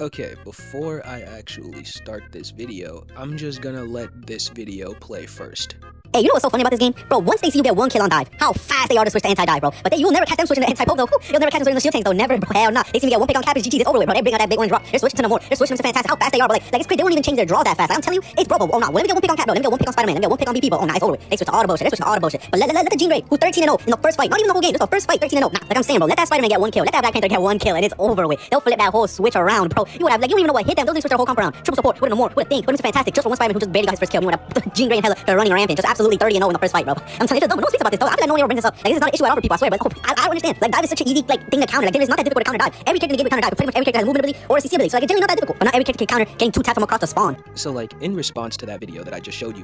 Okay, before I actually start this video, I'm just gonna let this video play first. Hey, you know what's so funny about this game? Bro, once they see you get one kill on dive, how fast they are to switch to anti-dive, bro. But you'll never catch them switching to anti-poke, though. You'll never catch them switching to shield tanks, though. Never, bro. Hell nah. They see me get one pick on cabbage, GG, it's over with, bro. They bring out that big orange drop. They're switching to Namor. They're switching to fantastic. How fast they are, bro. Like it's crazy. They won't even change their draws that fast. I'm telling you, it's bro. Oh, nah. Let me get one pick on Cap, bro. Let me get one pick on Spider-Man. Let me get one pick on BP, bro. Oh, nah, it's over with. They switch to auto bullshit. They switch to auto bullshit. But let the Jean Grey, who's 13-0 in the first fight, not even the whole game, just the first fight, 13-0. Nah, like I'm saying, bro. Let that Spider-Man get one kill. Let that Black Panther get one kill, and it's over with. They'll flip that whole switch around, bro. You would have, like, you don't even know what hit them. They'll just switch their whole comp around. Triple support, with a Namor, with a thing, with a fantastic. Just for one Spider-Man who just barely got his first kill. You would have Jean Grey and Hela, they're running rampant. Just absolutely 30-0 in the first fight, bro. I'm telling you, no one speaks about this, though. I feel like no one ever brings this up. Like, this is not an issue at all for people, I swear. But I don't understand. Like, dive is such an easy thing to counter. Like, it's not that difficult to counter dive. Every character in the game can counter dive. But pretty much every character has movement ability or a CC ability. So like, it's generally not that difficult. But not every character can counter getting 2 taps from across the spawn. So like, in response to that video that I just showed you,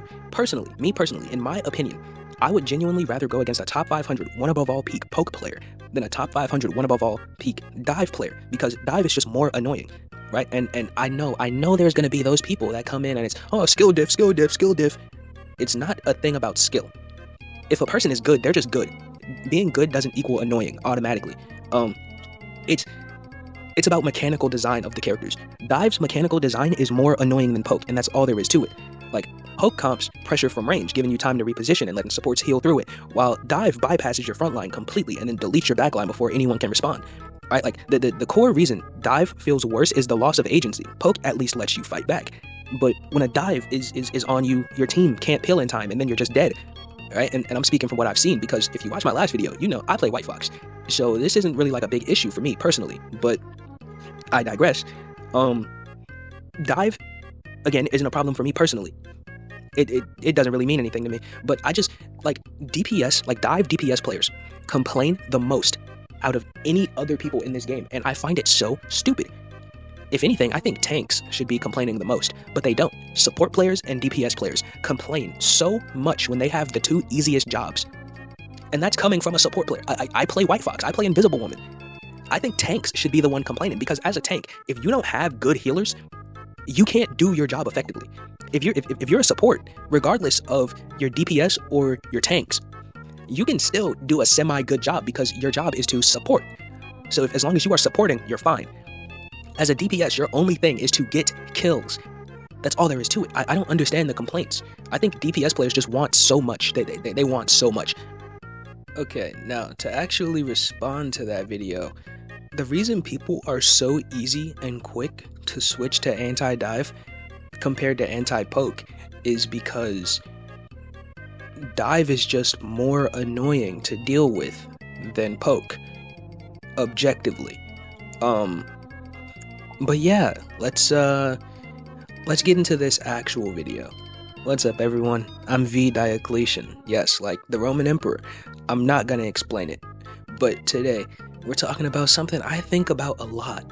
me personally, in my opinion, I would genuinely rather go against a top 500 one above all peak poke player than a top 500 one above all peak dive player, because dive is just more annoying, right? And I know there's gonna be those people that come in and it's, oh, skill diff. It's not a thing about skill. If a person is good, they're just good. Being good doesn't equal annoying automatically. It's about mechanical design of the characters. Dive's mechanical design is more annoying than poke, and that's all there is to it. Like, poke comps pressure from range, giving you time to reposition and letting supports heal through it, while dive bypasses your front line completely and then deletes your backline before anyone can respond. Right? Like, the core reason dive feels worse is the loss of agency. Poke at least lets you fight back. But when a dive is on you, your team can't peel in time, and then you're just dead. Right? And I'm speaking from what I've seen, because if you watch my last video, you know I play White Fox. So this isn't really like a big issue for me personally, but I digress. Dive, again, isn't a problem for me personally. It doesn't really mean anything to me, but I just, like, DPS, like dive DPS players complain the most out of any other people in this game, and I find it so stupid. If anything, I think tanks should be complaining the most, but they don't. Support players and DPS players complain so much when they have the 2 easiest jobs. And that's coming from a support player. I play White Fox, I play Invisible Woman. I think tanks should be the one complaining, because as a tank, if you don't have good healers, you can't do your job effectively. If you're a support, regardless of your DPS or your tanks, you can still do a semi-good job because your job is to support. So as long as you are supporting, you're fine. As a DPS, your only thing is to get kills. That's all there is to it. I don't understand the complaints. I think DPS players just want so much. They want so much. Okay, now to actually respond to that video, the reason people are so easy and quick to switch to anti-dive compared to anti-poke is because dive is just more annoying to deal with than poke, objectively. But yeah, let's get into this actual video. What's up, everyone? I'm V Diocletian. Yes, like the Roman Emperor. I'm not gonna explain it, but today we're talking about something I think about a lot.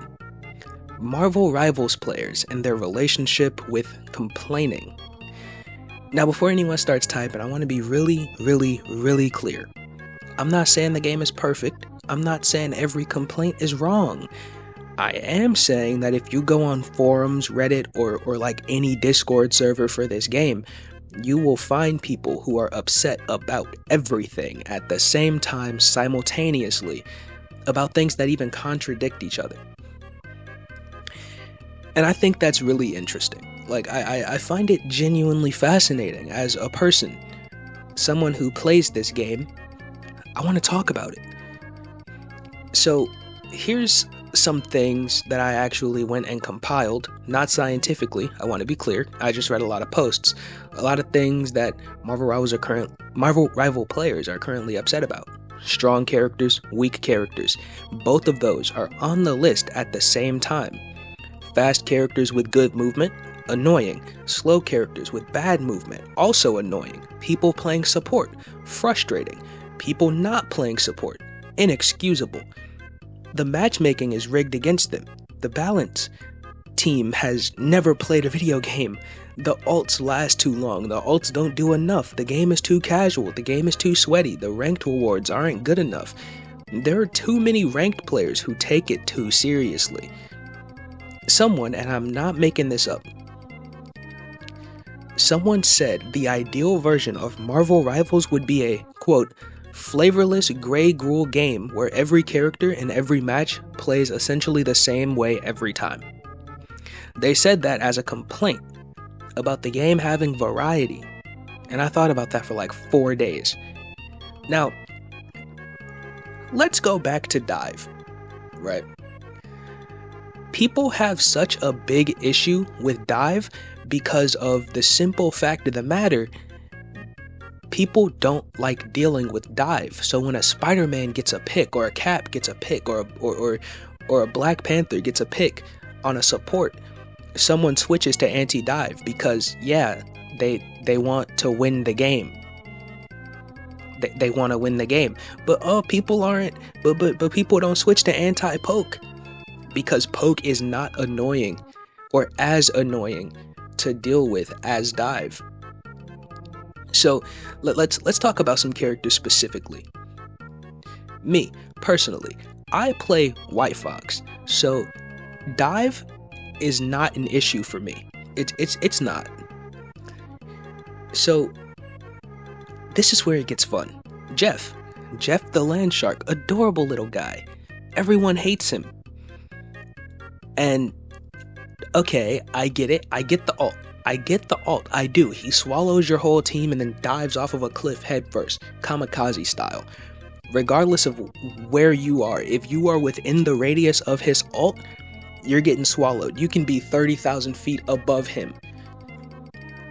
Marvel Rivals players and their relationship with complaining. Now, before anyone starts typing, I want to be really clear. I'm not saying the game is perfect. I'm not saying every complaint is wrong. I am saying that if you go on forums, Reddit, or like any Discord server for this game, you will find people who are upset about everything at the same time simultaneously, about things that even contradict each other. And I think that's really interesting. Like, I find it genuinely fascinating as a person, someone who plays this game. I want to talk about it. So here's some things that I actually went and compiled, not scientifically, I want to be clear. I just read a lot of posts, a lot of things that Marvel Rival players are currently upset about. Strong characters, weak characters, both of those are on the list at the same time. Fast characters with good movement, annoying. Slow characters with bad movement, also annoying. People playing support, frustrating. People not playing support, inexcusable. The matchmaking is rigged against them. The balance team has never played a video game. The ults last too long. The ults don't do enough. The game is too casual. The game is too sweaty. The ranked rewards aren't good enough. There are too many ranked players who take it too seriously. Someone, and I'm not making this up, someone said the ideal version of Marvel Rivals would be a, quote, flavorless Grey Gruel game where every character in every match plays essentially the same way every time. They said that as a complaint about the game having variety. And I thought about that for like 4 days. Now, let's go back to Dive, right? People have such a big issue with Dive because of the simple fact of the matter. People don't like dealing with Dive. So when a Spider-Man gets a pick, or a Cap gets a pick, or a Black Panther gets a pick on a support, someone switches to anti-Dive because, yeah, they want to win the game. They want to win the game. But people aren't. But people don't switch to anti-Poke because Poke is not annoying or as annoying to deal with as Dive. So let's talk about some characters specifically. Me personally, I play White Fox, so Dive is not an issue for me. It's not. So this is where it gets fun. Jeff the Land Shark, adorable little guy. Everyone hates him. And okay, I get it. I get the ult. I do. He swallows your whole team and then dives off of a cliff headfirst, kamikaze style. Regardless of where you are, if you are within the radius of his ult, you're getting swallowed. You can be 30,000 feet above him.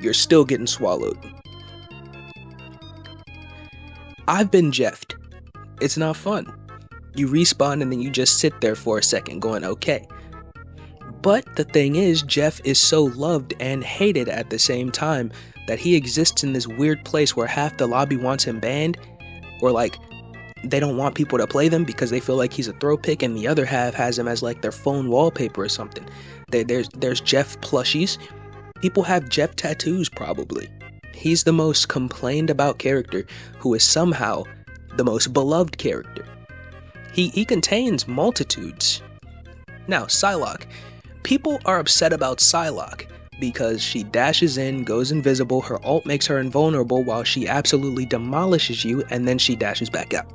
You're still getting swallowed. I've been Jeffed. It's not fun. You respawn and then you just sit there for a second going, okay. But the thing is, Jeff is so loved and hated at the same time that he exists in this weird place where half the lobby wants him banned, or like they don't want people to play them because they feel like he's a throw pick, and the other half has him as like their phone wallpaper or something. There's Jeff plushies. People have Jeff tattoos probably. He's the most complained about character who is somehow the most beloved character. He contains multitudes. Now, Psylocke. People are upset about Psylocke because she dashes in, goes invisible, her ult makes her invulnerable while she absolutely demolishes you, and then she dashes back out.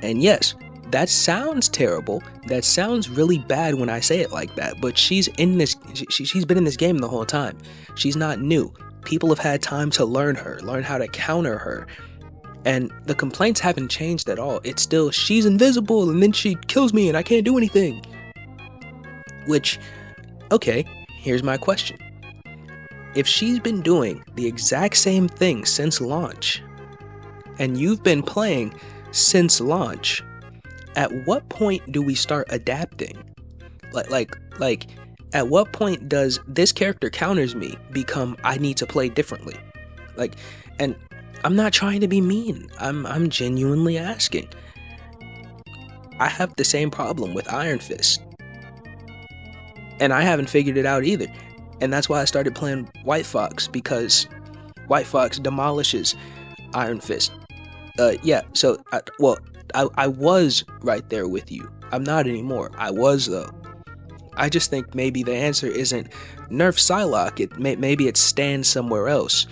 And yes, that sounds terrible. That sounds really bad when I say it like that, but she's been in this game the whole time. She's not new. People have had time to learn how to counter her. And the complaints haven't changed at all. It's still, she's invisible and then she kills me and I can't do anything. Which, okay, here's my question. If she's been doing the exact same thing since launch, and you've been playing since launch, at what point do we start adapting? Like, at what point does this character counters me become I need to play differently? Like, and I'm not trying to be mean. I'm genuinely asking. I have the same problem with Iron Fist. And I haven't figured it out either. And that's why I started playing White Fox, because White Fox demolishes Iron Fist. Yeah, so, I was right there with you. I'm not anymore. I was, though. I just think maybe the answer isn't nerf Psylocke. Maybe it stands somewhere else.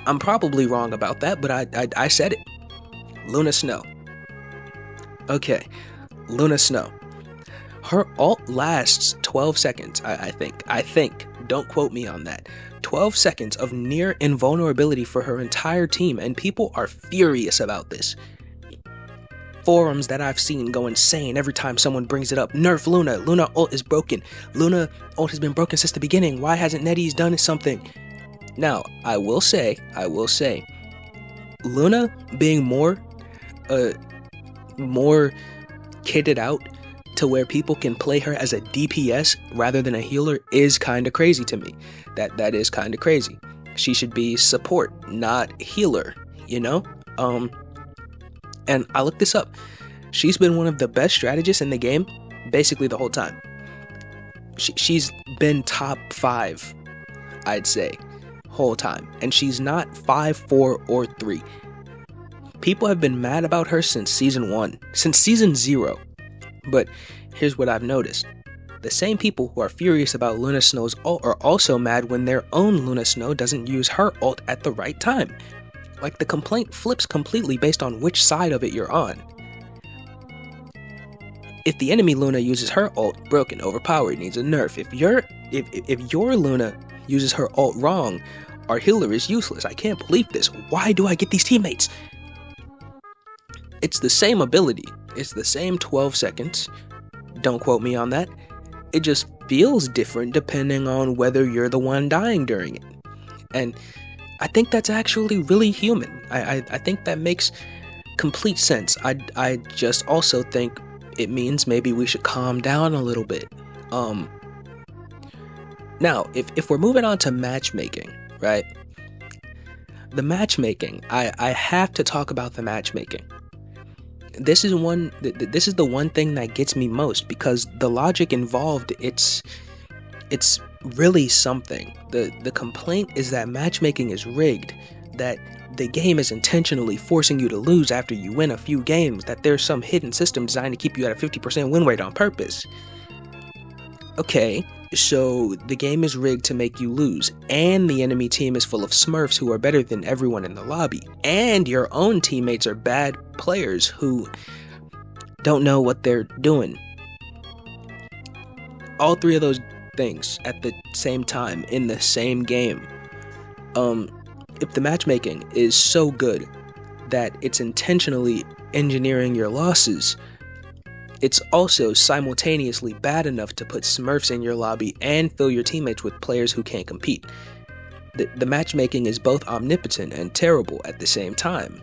I'm probably wrong about that, but I said it. Luna Snow. Okay, Luna Snow. Her ult lasts 12 seconds, I think. Don't quote me on that. 12 seconds of near invulnerability for her entire team, and people are furious about this. Forums that I've seen go insane every time someone brings it up. Nerf Luna. Luna ult is broken. Luna ult has been broken since the beginning. Why hasn't NetEase done something? Now, I will say, Luna being more kitted out to where people can play her as a DPS rather than a healer is kind of crazy to me. That is kind of crazy. She should be support, not healer, you know? And I looked this up. She's been one of the best strategists in the game basically the whole time. She's been top 5, I'd say, whole time. And she's not 5, 4, or 3. People have been mad about her since season 1, since season 0. But here's what I've noticed. The same people who are furious about Luna Snow's ult are also mad when their own Luna Snow doesn't use her ult at the right time. Like, the complaint flips completely based on which side of it you're on. If the enemy Luna uses her ult broken, overpowered, needs a nerf. If your Luna uses her ult wrong, our healer is useless. I can't believe this. Why do I get these teammates? It's the same ability. It's the same 12 seconds. Don't quote me on that. It just feels different depending on whether you're the one dying during it. And I think that's actually really human. I think that makes complete sense. I just also think it means maybe we should calm down a little bit. Now, if we're moving on to matchmaking, right? The matchmaking, I have to talk about the matchmaking. This is the one thing that gets me most, because the logic involved, it's really something. The complaint is that matchmaking is rigged, that the game is intentionally forcing you to lose after you win a few games, that there's some hidden system designed to keep you at a 50% win rate on purpose. Okay, so the game is rigged to make you lose, and the enemy team is full of smurfs who are better than everyone in the lobby, and your own teammates are bad players who don't know what they're doing. All three of those things at the same time in the same game. If the matchmaking is so good that it's intentionally engineering your losses, it's also simultaneously bad enough to put smurfs in your lobby and fill your teammates with players who can't compete. The matchmaking is both omnipotent and terrible at the same time.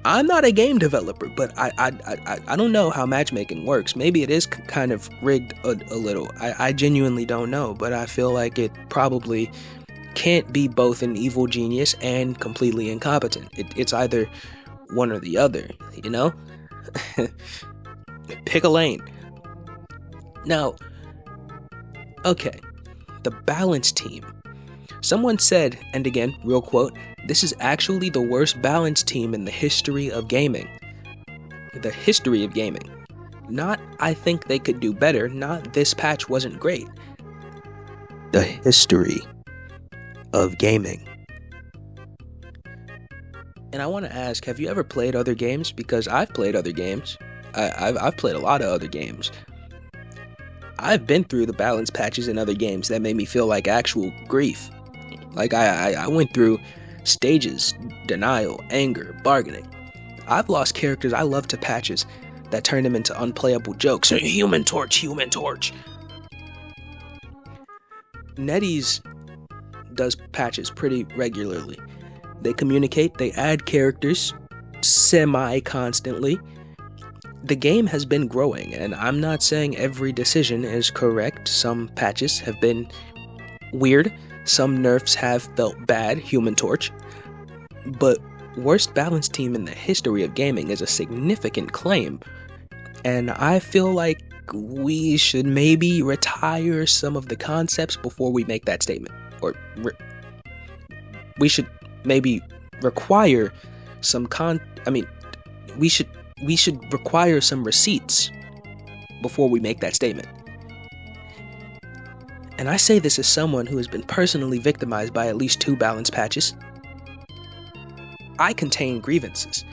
I'm not a game developer, but I don't know how matchmaking works. Maybe it is kind of rigged a little. I genuinely don't know, but I feel like it probably can't be both an evil genius and completely incompetent. It's either one or the other, you know? Pick a lane. Now, okay, the balance team. Someone said, and again, real quote, "This is actually the worst balance team in the history of gaming." The history of gaming. Not, I think they could do better, not this patch wasn't great. The history of gaming. And I want to ask, have you ever played other games? Because I've played other games. I've played a lot of other games. I've been through the balance patches in other games that made me feel like actual grief. Like I went through stages, denial, anger, bargaining. I've lost characters I love to patches that turned them into unplayable jokes. Human Torch. NetEase does patches pretty regularly. They communicate, they add characters semi-constantly. The game has been growing, and I'm not saying every decision is correct. Some patches have been weird, some nerfs have felt bad, Human Torch. But worst balance team in the history of gaming is a significant claim, and I feel like we should maybe retire some of the concepts before we make that statement. Or we should maybe require some we should require some receipts before we make that statement. And I say this as someone who has been personally victimized by at least 2 balance patches. I contain grievances.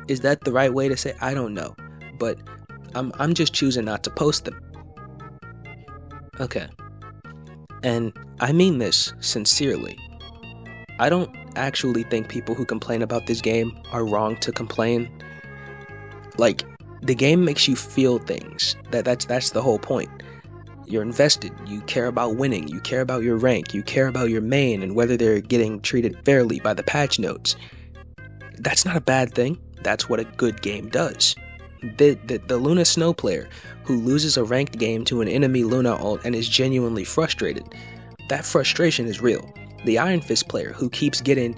Is that the right way to say? I don't know, but I'm just choosing not to post them. Okay. And I mean this sincerely. I don't actually think people who complain about this game are wrong to complain. Like, the game makes you feel things. That's the whole point. You're invested. You care about winning. You care about your rank. You care about your main and whether they're getting treated fairly by the patch notes. That's not a bad thing. That's what a good game does. The Luna Snow player who loses a ranked game to an enemy Luna ult and is genuinely frustrated, that frustration is real. The Iron Fist player who keeps getting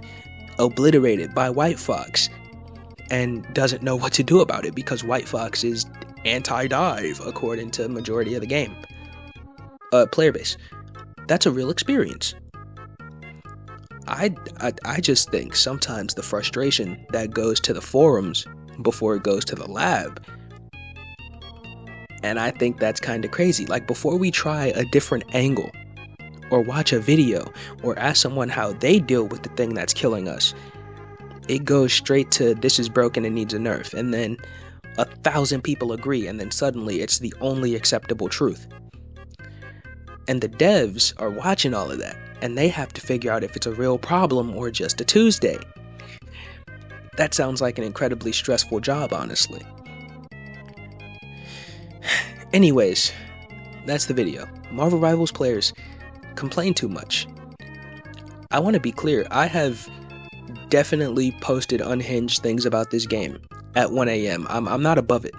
obliterated by White Fox and doesn't know what to do about it because White Fox is anti-dive according to the majority of the game. Player base. That's a real experience. I just think sometimes the frustration that goes to the forums before it goes to the lab, and I think that's kind of crazy. Like, before we try a different angle or watch a video or ask someone how they deal with the thing that's killing us, it goes straight to this is broken and needs a nerf, and then 1,000 people agree, and then suddenly it's the only acceptable truth. And the devs are watching all of that, and they have to figure out if it's a real problem or just a Tuesday. That sounds like an incredibly stressful job, honestly. Anyways, that's the video. Marvel Rivals players complain too much. I want to be clear, I have definitely posted unhinged things about this game at 1 a.m. I'm not above it.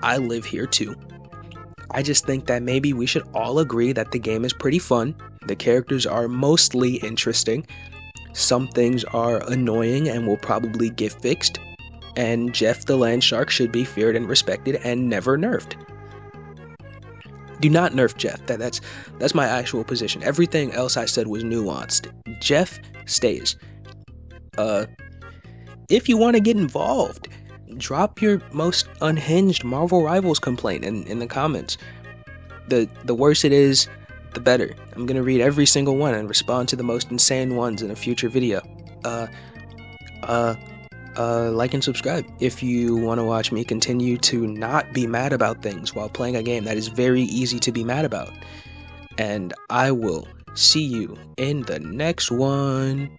I live here too. I just think that maybe we should all agree that the game is pretty fun. The characters are mostly interesting. Some things are annoying and will probably get fixed. And Jeff the Land Shark should be feared and respected and never nerfed. Do not nerf Jeff. That's my actual position. Everything else I said was nuanced. Jeff stays. If you want to get involved, drop your most unhinged Marvel Rivals complaint in the comments. The worse it is, the better. I'm gonna read every single one and respond to the most insane ones in a future video. Like and subscribe if you want to watch me continue to not be mad about things while playing a game that is very easy to be mad about. And I will see you in the next one.